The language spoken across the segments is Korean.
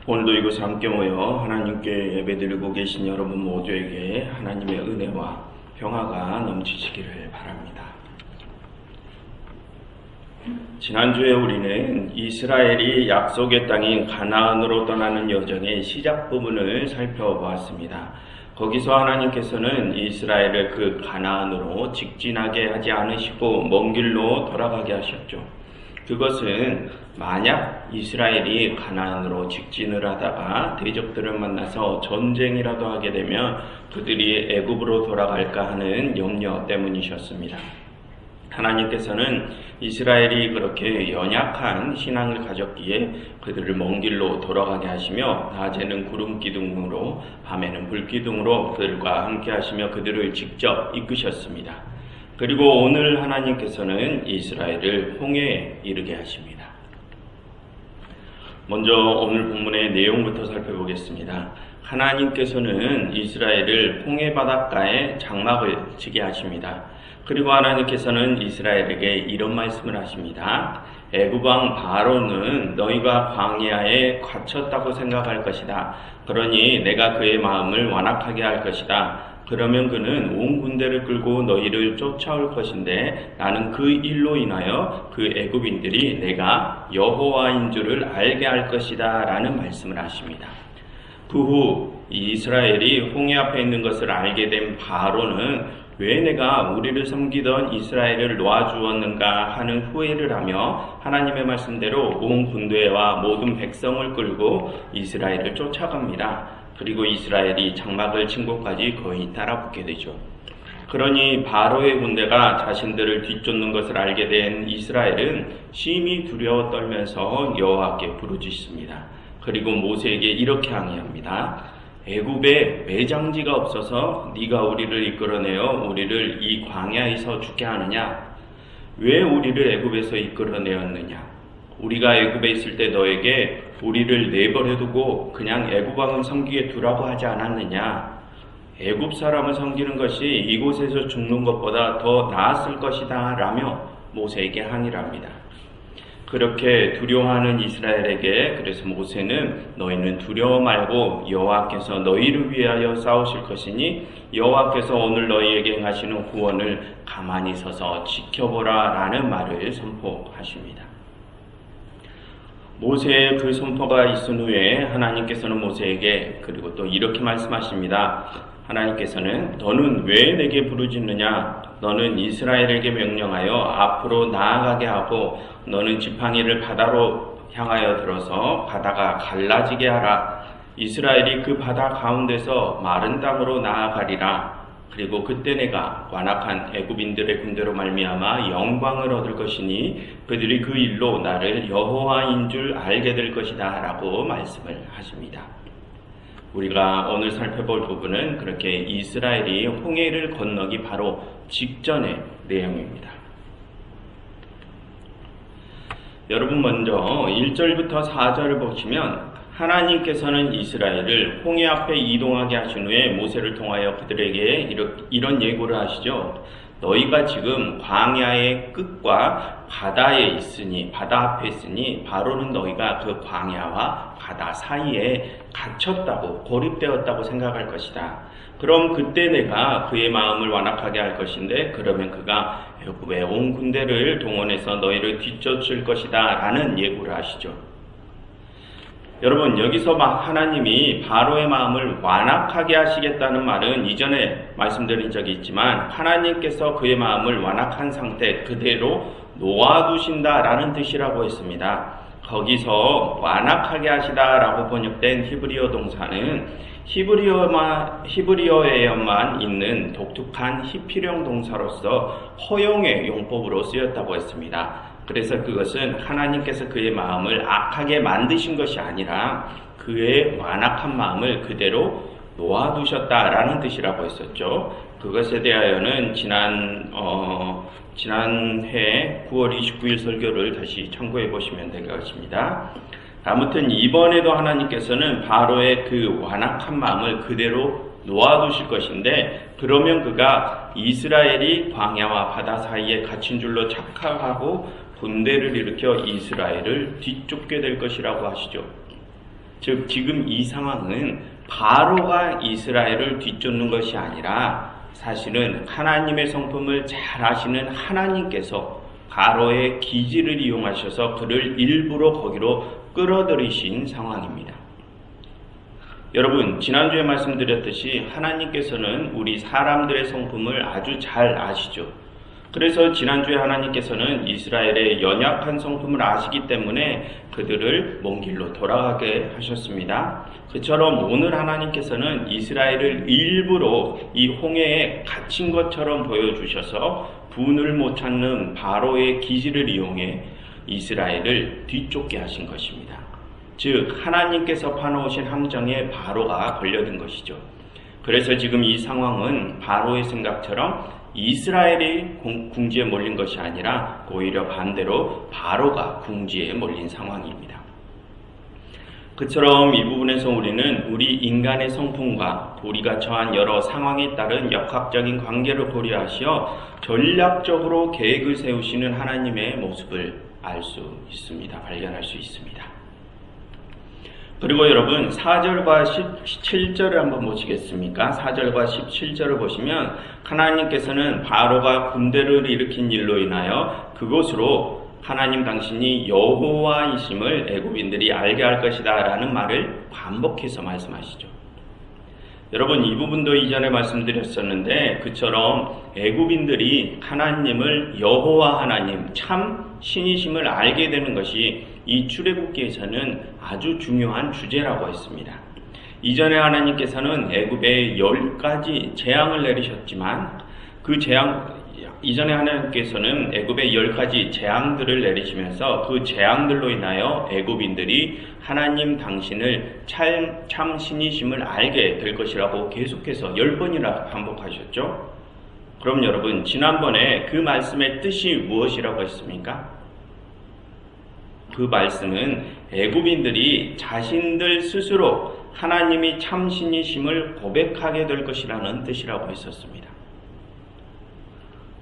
오늘도 이곳에 함께 모여 하나님께 예배드리고 계신 여러분 모두에게 하나님의 은혜와 평화가 넘치시기를 바랍니다. 지난주에 우리는 이스라엘이 약속의 땅인 가나안으로 떠나는 여정의 시작 부분을 살펴보았습니다. 거기서 하나님께서는 이스라엘을 그 가나안으로 직진하게 하지 않으시고 먼 길로 돌아가게 하셨죠. 그것은 만약 이스라엘이 가나안으로 직진을 하다가 대적들을 만나서 전쟁이라도 하게 되면 그들이 애굽으로 돌아갈까 하는 염려 때문이셨습니다. 하나님께서는 이스라엘이 그렇게 연약한 신앙을 가졌기에 그들을 먼 길로 돌아가게 하시며 낮에는 구름 기둥으로 밤에는 불 기둥으로 그들과 함께 하시며 그들을 직접 이끄셨습니다. 그리고 오늘 하나님께서는 이스라엘을 홍해에 이르게 하십니다. 먼저 오늘 본문의 내용부터 살펴보겠습니다. 하나님께서는 이스라엘을 홍해 바닷가에 장막을 치게 하십니다. 그리고 하나님께서는 이스라엘에게 이런 말씀을 하십니다. 애굽 왕 바로는 너희가 광야에 갇혔다고 생각할 것이다. 그러니 내가 그의 마음을 완악하게 할 것이다. 그러면 그는 온 군대를 끌고 너희를 쫓아올 것인데 나는 그 일로 인하여 그 애굽인들이 내가 여호와인 줄을 알게 할 것이다 라는 말씀을 하십니다. 그 후 이스라엘이 홍해 앞에 있는 것을 알게 된 바로는 왜 내가 우리를 섬기던 이스라엘을 놓아주었는가 하는 후회를 하며 하나님의 말씀대로 온 군대와 모든 백성을 끌고 이스라엘을 쫓아갑니다. 그리고 이스라엘이 장막을 친 곳까지 거의 따라붙게 되죠. 그러니 바로의 군대가 자신들을 뒤쫓는 것을 알게 된 이스라엘은 심히 두려워 떨면서 여호와께 부르짖습니다. 그리고 모세에게 이렇게 항의합니다. 애굽에 매장지가 없어서 네가 우리를 이끌어내어 우리를 이 광야에서 죽게 하느냐? 왜 우리를 애굽에서 이끌어내었느냐? 우리가 애굽에 있을 때 너에게 우리를 내버려두고 그냥 애굽 왕을 섬기게 두라고 하지 않았느냐? 애굽 사람을 섬기는 것이 이곳에서 죽는 것보다 더 나았을 것이다 라며 모세에게 항의를 합니다. 그렇게 두려워하는 이스라엘에게 그래서 모세는 너희는 두려워 말고 여호와께서 너희를 위하여 싸우실 것이니 여호와께서 오늘 너희에게 행하시는 구원을 가만히 서서 지켜보라 라는 말을 선포하십니다. 모세의 그 선포가 있은 후에 하나님께서는 모세에게 그리고 또 이렇게 말씀하십니다. 하나님께서는 너는 왜 내게 부르짖느냐? 너는 이스라엘에게 명령하여 앞으로 나아가게 하고 너는 지팡이를 바다로 향하여 들어서 바다가 갈라지게 하라. 이스라엘이 그 바다 가운데서 마른 땅으로 나아가리라. 그리고 그때 내가 완악한 애굽인들의 군대로 말미암아 영광을 얻을 것이니 그들이 그 일로 나를 여호와인 줄 알게 될 것이다 라고 말씀을 하십니다. 우리가 오늘 살펴볼 부분은 그렇게 이스라엘이 홍해를 건너기 바로 직전의 내용입니다. 여러분 먼저 1절부터 4절을 보시면 하나님께서는 이스라엘을 홍해 앞에 이동하게 하신 후에 모세를 통하여 그들에게 이런 예고를 하시죠. 너희가 지금 광야의 끝과 바다에 있으니 바다 앞에 있으니 바로는 너희가 그 광야와 바다 사이에 갇혔다고 고립되었다고 생각할 것이다. 그럼 그때 내가 그의 마음을 완악하게 할 것인데 그러면 그가 애굽의 온 군대를 동원해서 너희를 뒤쫓을 것이다 라는 예고를 하시죠. 여러분 여기서 하나님이 바로의 마음을 완악하게 하시겠다는 말은 이전에 말씀드린 적이 있지만 하나님께서 그의 마음을 완악한 상태 그대로 놓아두신다라는 뜻이라고 했습니다. 거기서 완악하게 하시다라고 번역된 히브리어 동사는 히브리어에만 있는 독특한 히피령 동사로서 허용의 용법으로 쓰였다고 했습니다. 그래서 그것은 하나님께서 그의 마음을 악하게 만드신 것이 아니라 그의 완악한 마음을 그대로 놓아두셨다라는 뜻이라고 했었죠. 그것에 대하여는 지난해 9월 29일 설교를 다시 참고해 보시면 될 것 같습니다. 아무튼 이번에도 하나님께서는 바로의 그 완악한 마음을 그대로 놓아두실 것인데 그러면 그가 이스라엘이 광야와 바다 사이에 갇힌 줄로 착각하고 군대를 일으켜 이스라엘을 뒤쫓게 될 것이라고 하시죠. 즉 지금 이 상황은 바로가 이스라엘을 뒤쫓는 것이 아니라 사실은 하나님의 성품을 잘 아시는 하나님께서 바로의 기지를 이용하셔서 그를 일부러 거기로 끌어들이신 상황입니다. 여러분, 지난주에 말씀드렸듯이 하나님께서는 우리 사람들의 성품을 아주 잘 아시죠. 그래서 지난주에 하나님께서는 이스라엘의 연약한 성품을 아시기 때문에 그들을 먼 길로 돌아가게 하셨습니다. 그처럼 오늘 하나님께서는 이스라엘을 일부러 이 홍해에 갇힌 것처럼 보여주셔서 분을 못 찾는 바로의 기지를 이용해 이스라엘을 뒤쫓게 하신 것입니다. 즉 하나님께서 파놓으신 함정에 바로가 걸려든 것이죠. 그래서 지금 이 상황은 바로의 생각처럼 이스라엘이 궁지에 몰린 것이 아니라 오히려 반대로 바로가 궁지에 몰린 상황입니다. 그처럼 이 부분에서 우리는 우리 인간의 성품과 우리가 처한 여러 상황에 따른 역학적인 관계를 고려하시어 전략적으로 계획을 세우시는 하나님의 모습을 알 수 있습니다. 발견할 수 있습니다. 그리고 여러분 4절과 17절을 한번 보시겠습니까? 4절과 17절을 보시면 하나님께서는 바로가 군대를 일으킨 일로 인하여 그곳으로 하나님 당신이 여호와이심을 애굽인들이 알게 할 것이다 라는 말을 반복해서 말씀하시죠. 여러분 이 부분도 이전에 말씀드렸었는데 그처럼 애굽인들이 하나님을 여호와 하나님 참 신이심을 알게 되는 것이 이 출애굽기에서는 아주 중요한 주제라고 했습니다. 이전에 하나님께서는 애굽에 10가지 재앙을 내리셨지만 그 이전에 하나님께서는 애굽에 10가지 재앙들을 내리시면서 그 재앙들로 인하여 애굽인들이 하나님 당신을 참 신이심을 알게 될 것이라고 계속해서 10번이나 반복하셨죠. 그럼 여러분 지난번에 그 말씀의 뜻이 무엇이라고 했습니까? 그 말씀은 애굽인들이 자신들 스스로 하나님이 참 신이심을 고백하게 될 것이라는 뜻이라고 했었습니다.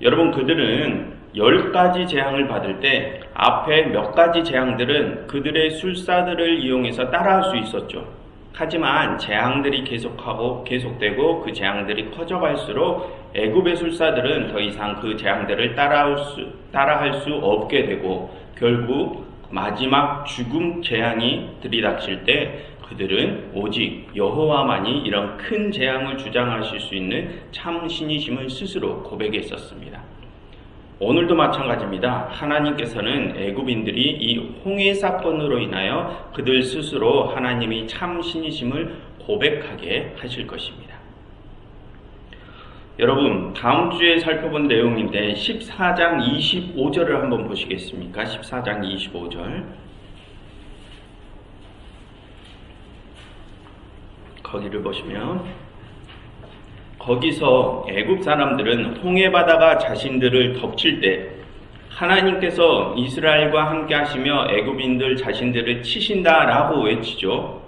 여러분 그들은 10가지 재앙을 받을 때 앞에 몇 가지 재앙들은 그들의 술사들을 이용해서 따라할 수 있었죠. 하지만 재앙들이 계속되고 그 재앙들이 커져갈수록 애굽의 술사들은 더 이상 그 재앙들을 따라할 수 없게 되고 결국 마지막 죽음 재앙이 들이닥칠 때 그들은 오직 여호와만이 이런 큰 재앙을 주장하실 수 있는 참 신이심을 스스로 고백했었습니다. 오늘도 마찬가지입니다. 하나님께서는 애굽인들이 이 홍해 사건으로 인하여 그들 스스로 하나님이 참 신이심을 고백하게 하실 것입니다. 여러분 다음 주에 살펴본 내용인데 14장 25절을 한번 보시겠습니까? 14장 25절 거기를 보시면 거기서 애굽 사람들은 홍해 바다가 자신들을 덮칠 때 하나님께서 이스라엘과 함께 하시며 애굽인들 자신들을 치신다라고 외치죠.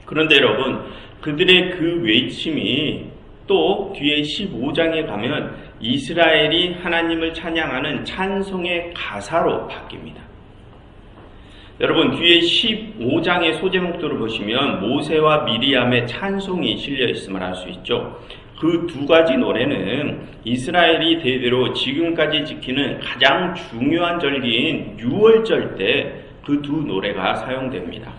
그런데 여러분 그들의 그 외침이 또 뒤에 15장에 가면 이스라엘이 하나님을 찬양하는 찬송의 가사로 바뀝니다. 여러분 뒤에 15장의 소제목들을 보시면 모세와 미리암의 찬송이 실려 있음을 알 수 있죠. 그 두 가지 노래는 이스라엘이 대대로 지금까지 지키는 가장 중요한 절기인 유월절 때 그 두 노래가 사용됩니다.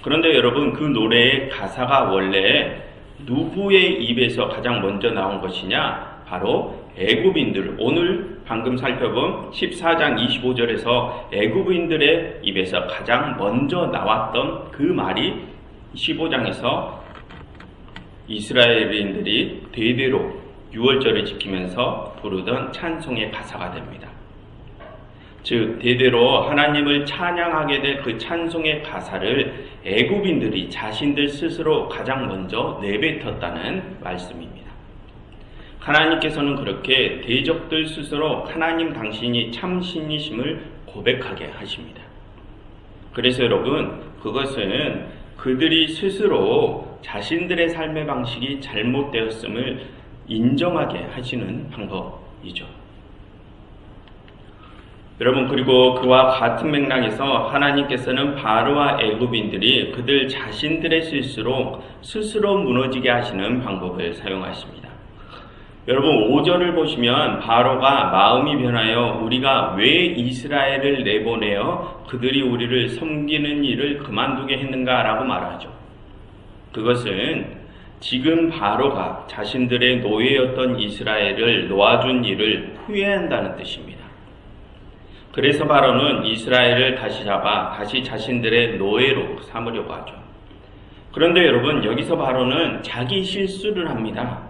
그런데 여러분 그 노래의 가사가 원래 누구의 입에서 가장 먼저 나온 것이냐? 바로 애굽인들, 오늘 방금 살펴본 14장 25절에서 애굽인들의 입에서 가장 먼저 나왔던 그 말이 15장에서 이스라엘인들이 대대로 유월절을 지키면서 부르던 찬송의 가사가 됩니다. 즉 대대로 하나님을 찬양하게 될 그 찬송의 가사를 애굽인들이 자신들 스스로 가장 먼저 내뱉었다는 말씀입니다. 하나님께서는 그렇게 대적들 스스로 하나님 당신이 참 신이심을 고백하게 하십니다. 그래서 여러분 그것은 그들이 스스로 자신들의 삶의 방식이 잘못되었음을 인정하게 하시는 방법이죠. 여러분, 그리고 그와 같은 맥락에서 하나님께서는 바로와 애굽인들이 그들 자신들의 실수로 스스로 무너지게 하시는 방법을 사용하십니다. 여러분, 5절을 보시면 바로가 마음이 변하여 우리가 왜 이스라엘을 내보내어 그들이 우리를 섬기는 일을 그만두게 했는가 라고 말하죠. 그것은 지금 바로가 자신들의 노예였던 이스라엘을 놓아준 일을 후회한다는 뜻입니다. 그래서 바로는 이스라엘을 다시 잡아 다시 자신들의 노예로 삼으려고 하죠. 그런데 여러분, 여기서 바로는 자기 실수를 합니다.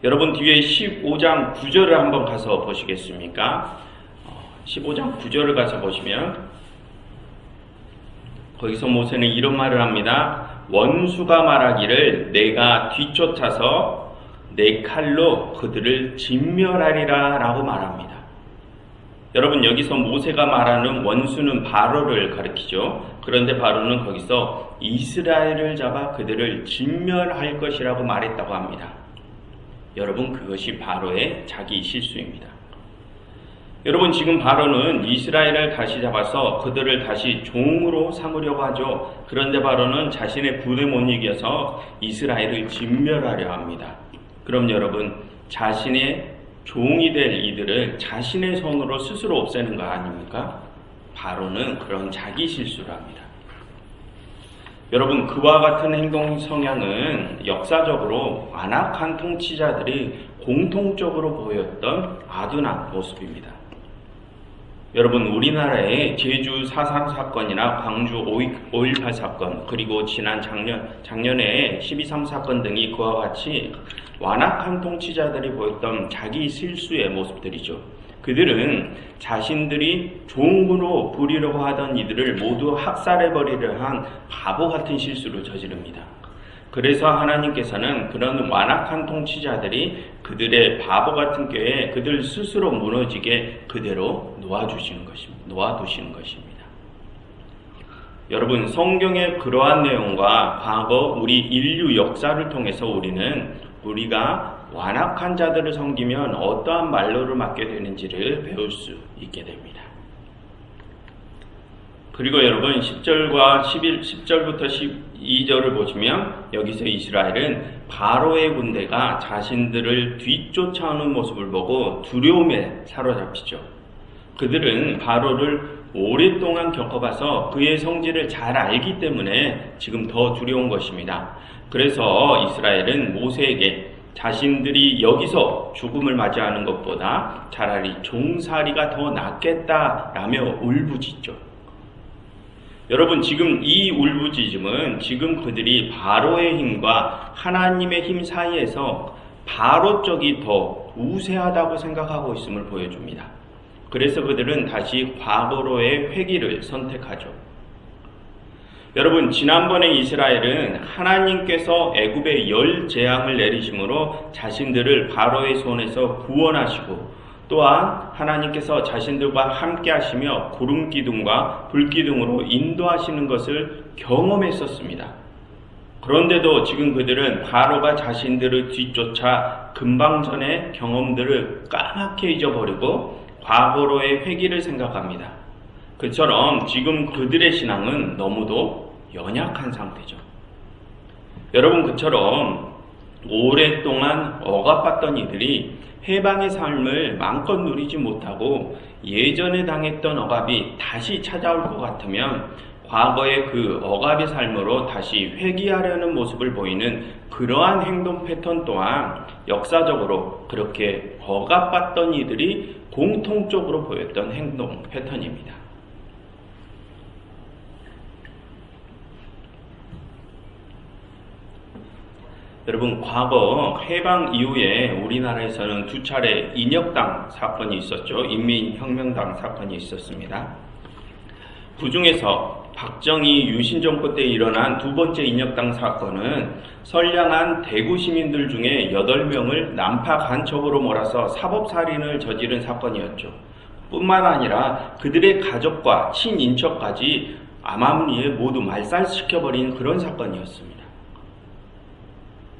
여러분, 뒤에 15장 9절을 한번 가서 보시겠습니까? 15장 9절을 가서 보시면 거기서 모세는 이런 말을 합니다. 원수가 말하기를 내가 뒤쫓아서 내 칼로 그들을 진멸하리라 라고 말합니다. 여러분, 여기서 모세가 말하는 원수는 바로를 가리키죠. 그런데 바로는 거기서 이스라엘을 잡아 그들을 진멸할 것이라고 말했다고 합니다. 여러분, 그것이 바로의 자기 실수입니다. 여러분, 지금 바로는 이스라엘을 다시 잡아서 그들을 다시 종으로 삼으려고 하죠. 그런데 바로는 자신의 군에 못 이겨서 이스라엘을 진멸하려 합니다. 그럼 여러분, 자신의 종이 될 이들을 자신의 손으로 스스로 없애는 거 아닙니까? 바로는 그런 자기 실수를 합니다. 여러분, 그와 같은 행동 성향은 역사적으로 완악한 통치자들이 공통적으로 보였던 아둔한 모습입니다. 여러분, 우리나라의 제주 4.3 사건이나 광주 5.18 사건, 그리고 지난 작년에 12.3 사건 등이 그와 같이 완악한 통치자들이 보였던 자기 실수의 모습들이죠. 그들은 자신들이 종으로 부리려고 하던 이들을 모두 학살해버리려 한 바보 같은 실수를 저지릅니다. 그래서 하나님께서는 그런 완악한 통치자들이 그들의 바보 같은 꾀에 그들 스스로 무너지게 그대로 놓아두시는 것입니다. 여러분, 성경의 그러한 내용과 과거 우리 인류 역사를 통해서 우리가 완악한 자들을 섬기면 어떠한 말로를 맞게 되는지를 배울 수 있게 됩니다. 그리고 여러분, 10절부터 12절을 보시면 여기서 이스라엘은 바로의 군대가 자신들을 뒤쫓아오는 모습을 보고 두려움에 사로잡히죠. 그들은 바로를 오랫동안 겪어봐서 그의 성질을 잘 알기 때문에 지금 더 두려운 것입니다. 그래서 이스라엘은 모세에게 자신들이 여기서 죽음을 맞이하는 것보다 차라리 종살이가 더 낫겠다라며 울부짖죠. 여러분, 지금 이 울부짖음은 지금 그들이 바로의 힘과 하나님의 힘 사이에서 바로 쪽이 더 우세하다고 생각하고 있음을 보여줍니다. 그래서 그들은 다시 과거로의 회귀를 선택하죠. 여러분, 지난번에 이스라엘은 하나님께서 애굽에 열 재앙을 내리심으로 자신들을 바로의 손에서 구원하시고, 또한 하나님께서 자신들과 함께 하시며 구름 기둥과 불 기둥으로 인도하시는 것을 경험했었습니다. 그런데도 지금 그들은 바로가 자신들을 뒤쫓아 금방 전의 경험들을 까맣게 잊어버리고 과거로의 회귀를 생각합니다. 그처럼 지금 그들의 신앙은 너무도 연약한 상태죠. 여러분, 그처럼 오랫동안 억압받던 이들이 해방의 삶을 마음껏 누리지 못하고 예전에 당했던 억압이 다시 찾아올 것 같으면 과거의 그 억압의 삶으로 다시 회귀하려는 모습을 보이는 그러한 행동 패턴 또한 역사적으로 그렇게 억압받던 이들이 공통적으로 보였던 행동 패턴입니다. 여러분, 과거 해방 이후에 우리나라에서는 두 차례 인혁당 사건이 있었죠. 인민혁명당 사건이 있었습니다. 그 중에서 박정희 윤신 정부 때 일어난 두 번째 인혁당 사건은 선량한 대구 시민들 중에 8명을 난파 간첩으로 몰아서 사법살인을 저지른 사건이었죠. 뿐만 아니라 그들의 가족과 친인척까지 암암리에 모두 말살시켜버린 그런 사건이었습니다.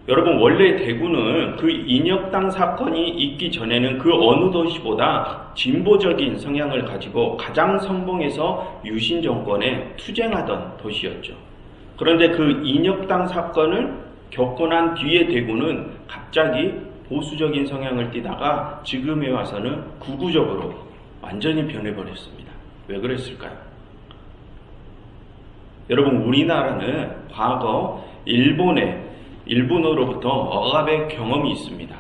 여러분, 원래 대구는 그 인혁당 사건이 있기 전에는 그 어느 도시보다 진보적인 성향을 가지고 가장 선봉해서 유신 정권에 투쟁하던 도시였죠. 그런데 그 인혁당 사건을 겪고 난 뒤에 대구는 갑자기 보수적인 성향을 띠다가 지금에 와서는 극우적으로 완전히 변해버렸습니다. 왜 그랬을까요? 여러분, 우리나라는 과거 일본으로부터 억압의 경험이 있습니다.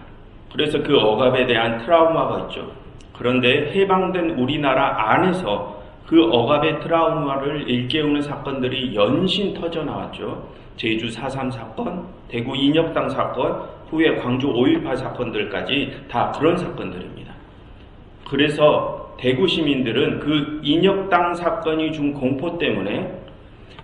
그래서 그 억압에 대한 트라우마가 있죠. 그런데 해방된 우리나라 안에서 그 억압의 트라우마를 일깨우는 사건들이 연신 터져 나왔죠. 제주 4.3 사건, 대구 인혁당 사건, 후에 광주 5.18 사건들까지 다 그런 사건들입니다. 그래서 대구 시민들은 그 인혁당 사건이 준 공포 때문에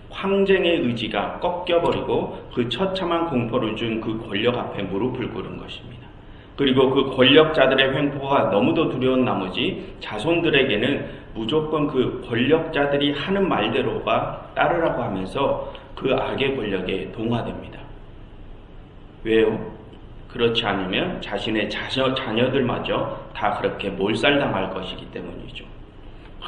황쟁의 의지가 꺾여버리고 그 처참한 공포를 준 그 권력 앞에 무릎을 꿇은 것입니다. 그리고 그 권력자들의 횡포가 너무도 두려운 나머지 자손들에게는 무조건 그 권력자들이 하는 말대로가 따르라고 하면서 그 악의 권력에 동화됩니다. 왜요? 그렇지 않으면 자신의 자녀들마저 다 그렇게 몰살당할 것이기 때문이죠.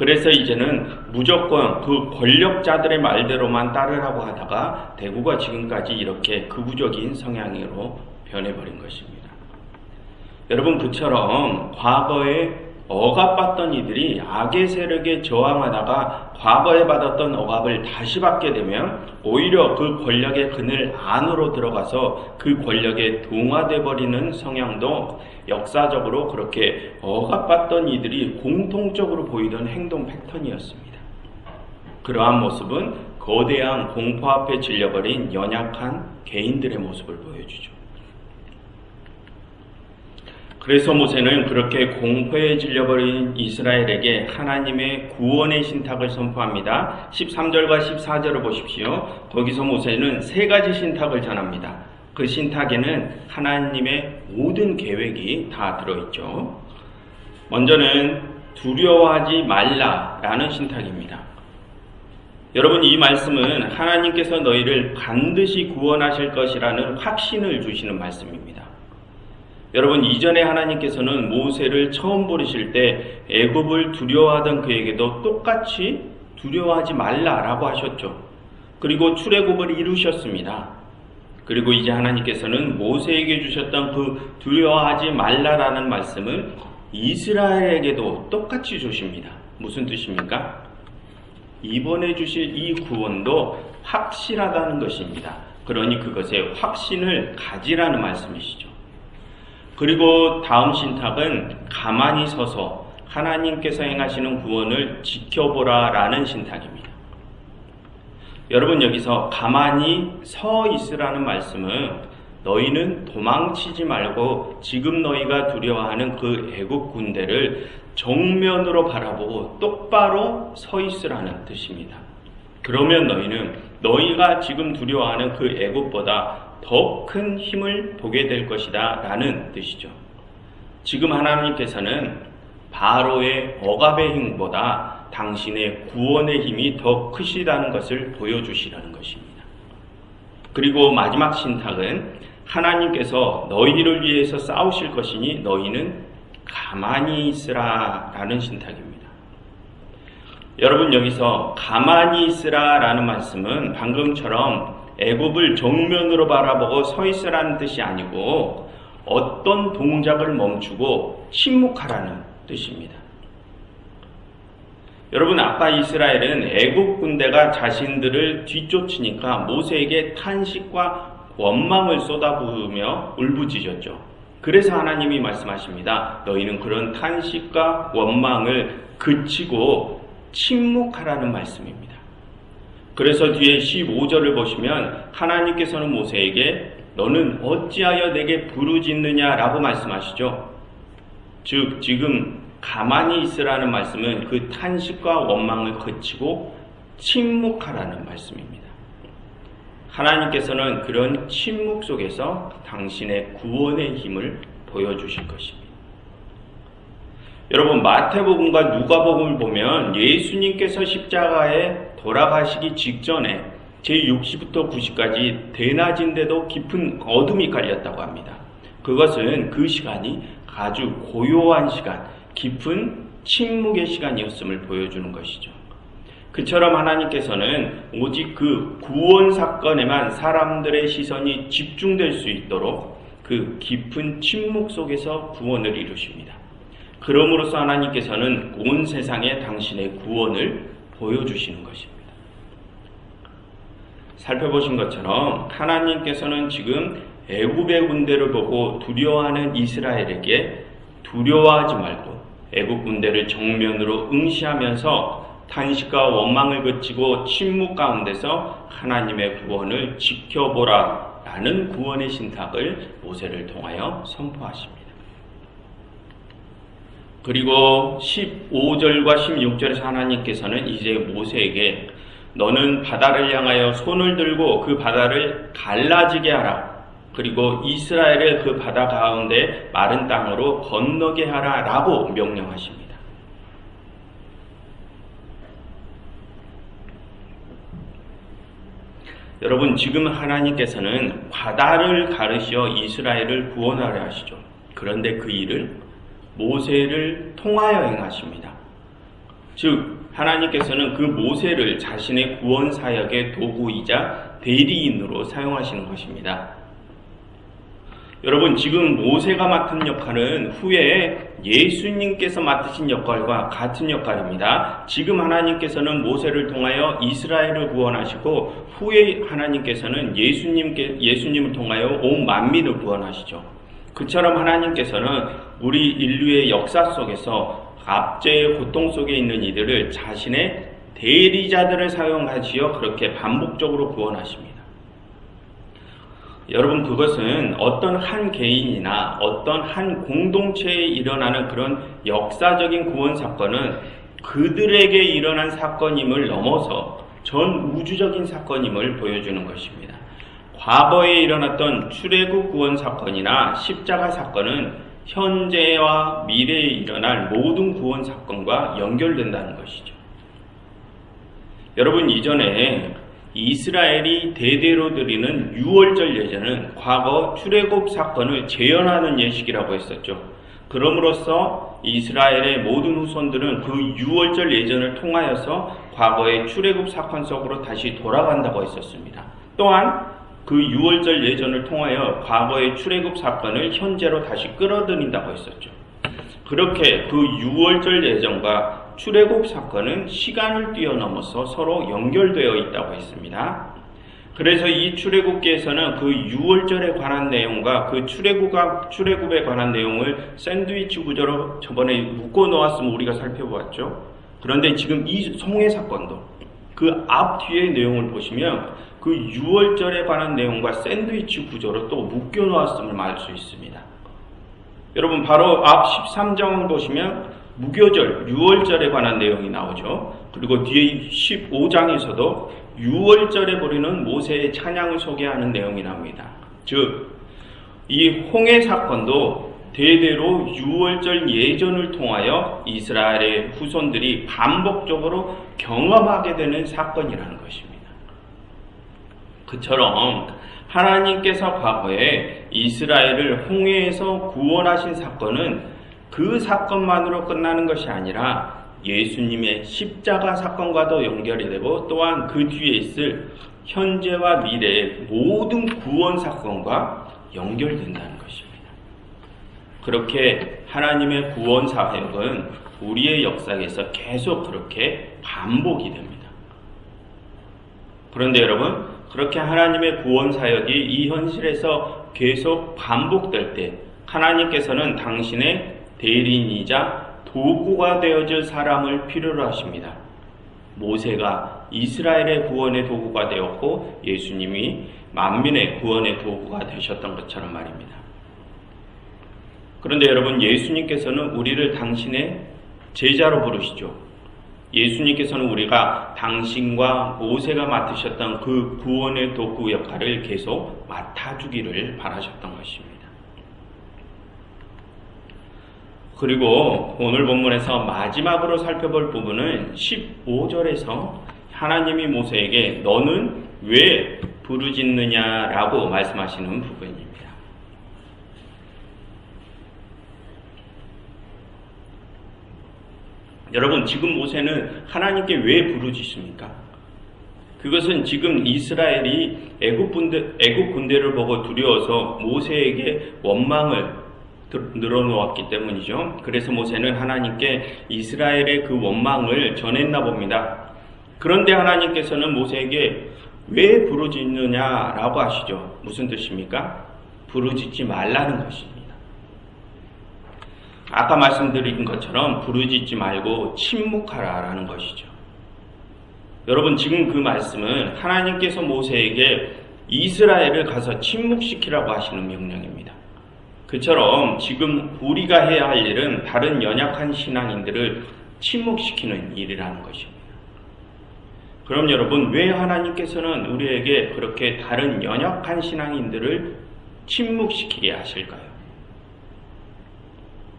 그래서 이제는 무조건 그 권력자들의 말대로만 따르라고 하다가 대구가 지금까지 이렇게 극우적인 성향으로 변해버린 것입니다. 여러분, 그처럼 과거에 억압받던 이들이 악의 세력에 저항하다가 과거에 받았던 억압을 다시 받게 되면 오히려 그 권력의 그늘 안으로 들어가서 그 권력에 동화돼 버리는 성향도 역사적으로 그렇게 억압받던 이들이 공통적으로 보이던 행동 패턴이었습니다. 그러한 모습은 거대한 공포 앞에 질려버린 연약한 개인들의 모습을 보여주죠. 그래서 모세는 그렇게 공포에 질려버린 이스라엘에게 하나님의 구원의 신탁을 선포합니다. 13절과 14절을 보십시오. 거기서 모세는 세 가지 신탁을 전합니다. 그 신탁에는 하나님의 모든 계획이 다 들어있죠. 먼저는 두려워하지 말라라는 신탁입니다. 여러분, 이 말씀은 하나님께서 너희를 반드시 구원하실 것이라는 확신을 주시는 말씀입니다. 여러분, 이전에 하나님께서는 모세를 처음 부르실 때 애굽을 두려워하던 그에게도 똑같이 두려워하지 말라라고 하셨죠. 그리고 출애굽을 이루셨습니다. 그리고 이제 하나님께서는 모세에게 주셨던 그 두려워하지 말라라는 말씀을 이스라엘에게도 똑같이 주십니다. 무슨 뜻입니까? 이번에 주실 이 구원도 확실하다는 것입니다. 그러니 그것에 확신을 가지라는 말씀이시죠. 그리고 다음 신탁은 가만히 서서 하나님께서 행하시는 구원을 지켜보라 라는 신탁입니다. 여러분, 여기서 가만히 서 있으라는 말씀은 너희는 도망치지 말고 지금 너희가 두려워하는 그 애국 군대를 정면으로 바라보고 똑바로 서 있으라는 뜻입니다. 그러면 너희는 너희가 지금 두려워하는 그 애국보다 더 큰 힘을 보게 될 것이다 라는 뜻이죠. 지금 하나님께서는 바로의 억압의 힘보다 당신의 구원의 힘이 더 크시다는 것을 보여주시라는 것입니다. 그리고 마지막 신탁은 하나님께서 너희를 위해서 싸우실 것이니 너희는 가만히 있으라 라는 신탁입니다. 여러분, 여기서 가만히 있으라 라는 말씀은 방금처럼 애굽을 정면으로 바라보고 서 있으라는 뜻이 아니고 어떤 동작을 멈추고 침묵하라는 뜻입니다. 여러분, 아까 이스라엘은 애굽 군대가 자신들을 뒤쫓으니까 모세에게 탄식과 원망을 쏟아부으며 울부짖었죠. 그래서 하나님이 말씀하십니다. 너희는 그런 탄식과 원망을 그치고 침묵하라는 말씀입니다. 그래서 뒤에 15절을 보시면 하나님께서는 모세에게 너는 어찌하여 내게 부르짖느냐 라고 말씀하시죠. 즉, 지금 가만히 있으라는 말씀은 그 탄식과 원망을 그치고 침묵하라는 말씀입니다. 하나님께서는 그런 침묵 속에서 당신의 구원의 힘을 보여주실 것입니다. 여러분, 마태복음과 누가복음을 보면 예수님께서 십자가에 돌아가시기 직전에 제6시부터 9시까지 대낮인데도 깊은 어둠이 깔렸다고 합니다. 그것은 그 시간이 아주 고요한 시간, 깊은 침묵의 시간이었음을 보여주는 것이죠. 그처럼 하나님께서는 오직 그 구원 사건에만 사람들의 시선이 집중될 수 있도록 그 깊은 침묵 속에서 구원을 이루십니다. 그럼으로써 하나님께서는 온 세상에 당신의 구원을 보여주시는 것입니다. 살펴보신 것처럼 하나님께서는 지금 애굽의 군대를 보고 두려워하는 이스라엘에게 두려워하지 말고 애굽 군대를 정면으로 응시하면서 탄식과 원망을 그치고 침묵 가운데서 하나님의 구원을 지켜보라 라는 구원의 신탁을 모세를 통하여 선포하십니다. 그리고 15절과 16절에서 하나님께서는 이제 모세에게 너는 바다를 향하여 손을 들고 그 바다를 갈라지게 하라. 그리고 이스라엘을 그 바다 가운데 마른 땅으로 건너게 하라 라고 명령하십니다. 여러분, 지금 하나님께서는 바다를 가르시어 이스라엘을 구원하려 하시죠. 그런데 그 일을 모세를 통하여 행하십니다. 즉 하나님께서는 그 모세를 자신의 구원 사역의 도구이자 대리인으로 사용하시는 것입니다. 여러분, 지금 모세가 맡은 역할은 후에 예수님께서 맡으신 역할과 같은 역할입니다. 지금 하나님께서는 모세를 통하여 이스라엘을 구원하시고 후에 하나님께서는 예수님을 통하여 온 만민을 구원하시죠. 그처럼 하나님께서는 우리 인류의 역사 속에서 압제의 고통 속에 있는 이들을 자신의 대리자들을 사용하시어 그렇게 반복적으로 구원하십니다. 여러분, 그것은 어떤 한 개인이나 어떤 한 공동체에 일어나는 그런 역사적인 구원 사건은 그들에게 일어난 사건임을 넘어서 전 우주적인 사건임을 보여주는 것입니다. 과거에 일어났던 출애굽 구원 사건이나 십자가 사건은 현재와 미래에 일어날 모든 구원 사건과 연결된다는 것이죠. 여러분, 이전에 이스라엘이 대대로 드리는 유월절 예전은 과거 출애굽 사건을 재현하는 예식이라고 했었죠. 그럼으로써 이스라엘의 모든 후손들은 그 유월절 예전을 통하여서 과거의 출애굽 사건 속으로 다시 돌아간다고 했었습니다. 또한 그 유월절 예전을 통하여 과거의 출애굽 사건을 현재로 다시 끌어들인다고 했었죠. 그렇게 그 유월절 예전과 출애굽 사건은 시간을 뛰어넘어서 서로 연결되어 있다고 했습니다. 그래서 이 출애굽기에서는 그 유월절에 관한 내용과 그 출애굽에 관한 내용을 샌드위치 구조로 저번에 묶어 놓았으면 우리가 살펴보았죠. 그런데 지금 이 송해 사건도 그 앞 뒤의 내용을 보시면 그 유월절에 관한 내용과 샌드위치 구조로 또 묶여 놓았음을 알 수 있습니다. 여러분, 바로 앞 13장을 보시면 무교절, 유월절에 관한 내용이 나오죠. 그리고 뒤에 15장에서도 유월절에 부리는 모세의 찬양을 소개하는 내용이 나옵니다. 즉, 이 홍해 사건도 대대로 유월절 예전을 통하여 이스라엘의 후손들이 반복적으로 경험하게 되는 사건이라는 것입니다. 그처럼 하나님께서 과거에 이스라엘을 홍해에서 구원하신 사건은 그 사건만으로 끝나는 것이 아니라 예수님의 십자가 사건과도 연결이 되고 또한 그 뒤에 있을 현재와 미래의 모든 구원 사건과 연결된다는 것입니다. 그렇게 하나님의 구원 사역은 우리의 역사에서 계속 그렇게 반복이 됩니다. 그런데 여러분, 그렇게 하나님의 구원 사역이 이 현실에서 계속 반복될 때 하나님께서는 당신의 대리인이자 도구가 되어줄 사람을 필요로 하십니다. 모세가 이스라엘의 구원의 도구가 되었고 예수님이 만민의 구원의 도구가 되셨던 것처럼 말입니다. 그런데 여러분, 예수님께서는 우리를 당신의 제자로 부르시죠. 예수님께서는 우리가 당신과 모세가 맡으셨던 그 구원의 도구 역할을 계속 맡아주기를 바라셨던 것입니다. 그리고 오늘 본문에서 마지막으로 살펴볼 부분은 15절에서 하나님이 모세에게 너는 왜 부르짖느냐라고 말씀하시는 부분입니다. 여러분, 지금 모세는 하나님께 왜 부르짖습니까? 그것은 지금 이스라엘이 애굽 군대를 보고 두려워서 모세에게 원망을 늘어놓았기 때문이죠. 그래서 모세는 하나님께 이스라엘의 그 원망을 전했나 봅니다. 그런데 하나님께서는 모세에게 왜 부르짖느냐라고 하시죠. 무슨 뜻입니까? 부르짖지 말라는 것입니다. 아까 말씀드린 것처럼 부르짖지 말고 침묵하라라는 것이죠. 여러분, 지금 그 말씀은 하나님께서 모세에게 이스라엘을 가서 침묵시키라고 하시는 명령입니다. 그처럼 지금 우리가 해야 할 일은 다른 연약한 신앙인들을 침묵시키는 일이라는 것입니다. 그럼 여러분, 왜 하나님께서는 우리에게 그렇게 다른 연약한 신앙인들을 침묵시키게 하실까요?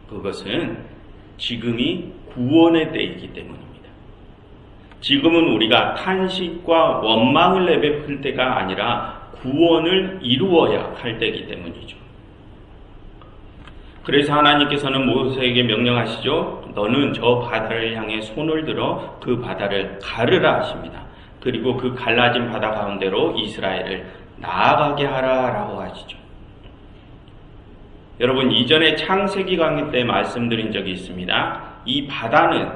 그것은 지금이 구원의 때이기 때문입니다. 지금은 우리가 탄식과 원망을 내베풀 때가 아니라 구원을 이루어야 할 때이기 때문이죠. 그래서 하나님께서는 모세에게 명령하시죠. 너는 저 바다를 향해 손을 들어 그 바다를 가르라 하십니다. 그리고 그 갈라진 바다 가운데로 이스라엘을 나아가게 하라라고 하시죠. 여러분, 이전에 창세기 강의 때 말씀드린 적이 있습니다. 이 바다는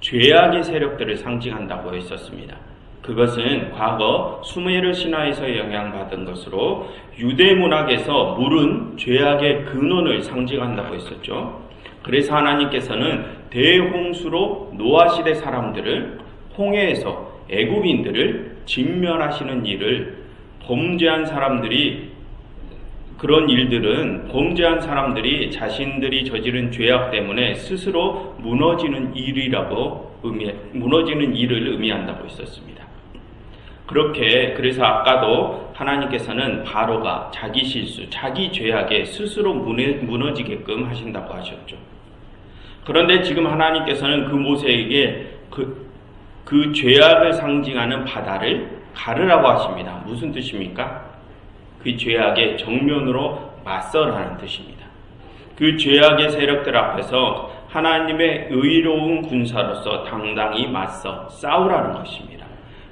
죄악의 세력들을 상징한다고 했었습니다. 그것은 과거 수메르 신화에서 영향받은 것으로 유대 문학에서 물은 죄악의 근원을 상징한다고 했었죠. 그래서 하나님께서는 대홍수로 노아 시대 사람들을 홍해에서 애굽인들을 진멸하시는 일을 범죄한 사람들이 범죄한 사람들이 자신들이 저지른 죄악 때문에 스스로 무너지는 일을 의미한다고 했었습니다. 그래서 아까도 하나님께서는 바로가 자기 실수, 자기 죄악에 스스로 무너지게끔 하신다고 하셨죠. 그런데 지금 하나님께서는 그 모세에게 그 죄악을 상징하는 바다를 가르라고 하십니다. 무슨 뜻입니까? 그 죄악의 정면으로 맞서라는 뜻입니다. 그 죄악의 세력들 앞에서 하나님의 의로운 군사로서 당당히 맞서 싸우라는 것입니다.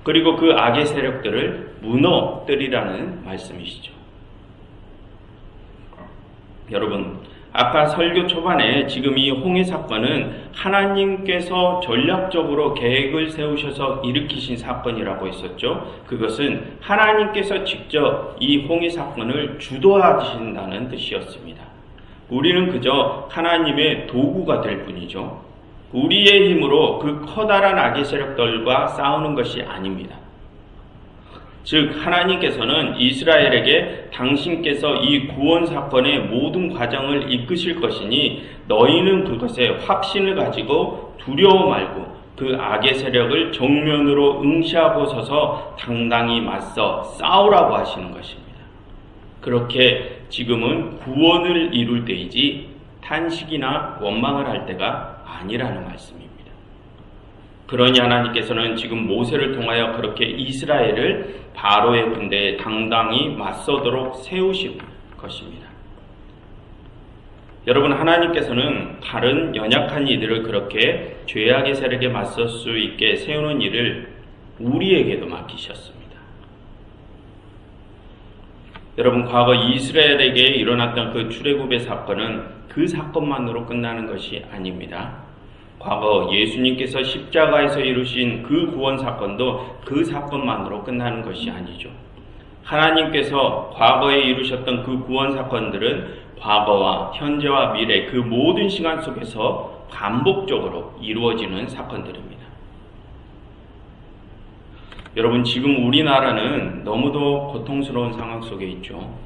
그리고 그 악의 세력들을 무너뜨리라는 말씀이시죠. 여러분, 아까 설교 초반에 지금 이 홍해 사건은 하나님께서 전략적으로 계획을 세우셔서 일으키신 사건이라고 했었죠. 그것은 하나님께서 직접 이 홍해 사건을 주도하신다는 뜻이었습니다. 우리는 그저 하나님의 도구가 될 뿐이죠. 우리의 힘으로 그 커다란 악의 세력들과 싸우는 것이 아닙니다. 즉, 하나님께서는 이스라엘에게 당신께서 이 구원 사건의 모든 과정을 이끄실 것이니 너희는 그것에 확신을 가지고 두려워 말고 그 악의 세력을 정면으로 응시하고 서서 당당히 맞서 싸우라고 하시는 것입니다. 그렇게 지금은 구원을 이룰 때이지 탄식이나 원망을 할 때가 아니라는 말씀입니다. 그러니 하나님께서는 지금 모세를 통하여 그렇게 이스라엘을 바로의 군대에 당당히 맞서도록 세우신 것입니다. 여러분, 하나님께서는 다른 연약한 이들을 그렇게 죄악의 세력에 맞설 수 있게 세우는 일을 우리에게도 맡기셨습니다. 여러분, 과거 이스라엘에게 일어났던 그 출애굽의 사건은 그 사건만으로 끝나는 것이 아닙니다. 과거 예수님께서 십자가에서 이루신 그 구원 사건도 그 사건만으로 끝나는 것이 아니죠. 하나님께서 과거에 이루셨던 그 구원 사건들은 과거와 현재와 미래 그 모든 시간 속에서 반복적으로 이루어지는 사건들입니다. 여러분, 지금 우리나라는 너무도 고통스러운 상황 속에 있죠.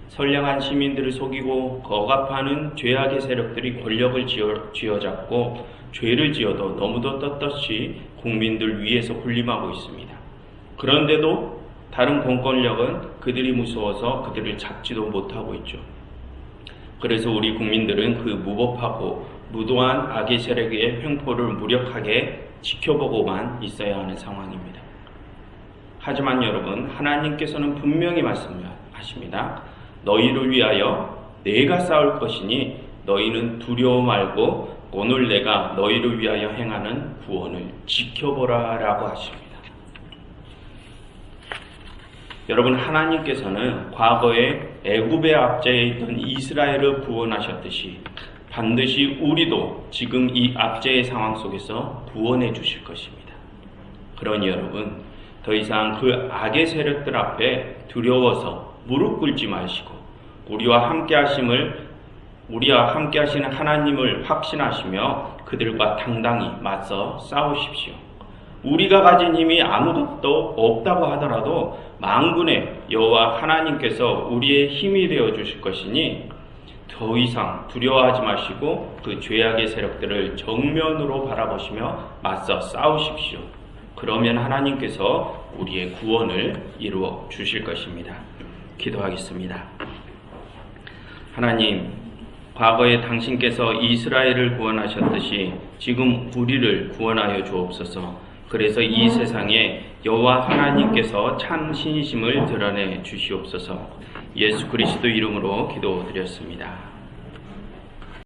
선량한 시민들을 속이고 억압하는 죄악의 세력들이 권력을 쥐어잡고 죄를 지어도 너무도 떳떳이 국민들 위에서 군림하고 있습니다. 그런데도 다른 공권력은 그들이 무서워서 그들을 잡지도 못하고 있죠. 그래서 우리 국민들은 그 무법하고 무도한 악의 세력의 횡포를 무력하게 지켜보고만 있어야 하는 상황입니다. 하지만 여러분, 하나님께서는 분명히 말씀하십니다. 너희를 위하여 내가 싸울 것이니 너희는 두려워 말고 오늘 내가 너희를 위하여 행하는 구원을 지켜보라 라고 하십니다. 여러분, 하나님께서는 과거에 애굽의 압제에 있던 이스라엘을 구원하셨듯이 반드시 우리도 지금 이 압제의 상황 속에서 구원해 주실 것입니다. 그러니 여러분, 더 이상 그 악의 세력들 앞에 두려워서 무릎 꿇지 마시고 우리와 함께 하시는 하나님을 확신하시며 그들과 당당히 맞서 싸우십시오. 우리가 가진 힘이 아무것도 없다고 하더라도 만군의 여호와 하나님께서 우리의 힘이 되어 주실 것이니 더 이상 두려워하지 마시고 그 죄악의 세력들을 정면으로 바라보시며 맞서 싸우십시오. 그러면 하나님께서 우리의 구원을 이루어 주실 것입니다. 기도하겠습니다. 하나님, 과거에 당신께서 이스라엘을 구원하셨듯이 지금 우리를 구원하여 주옵소서. 그래서 이 세상에 여호와 하나님께서 참 신이심을 드러내 주시옵소서. 예수 그리스도 이름으로 기도드렸습니다.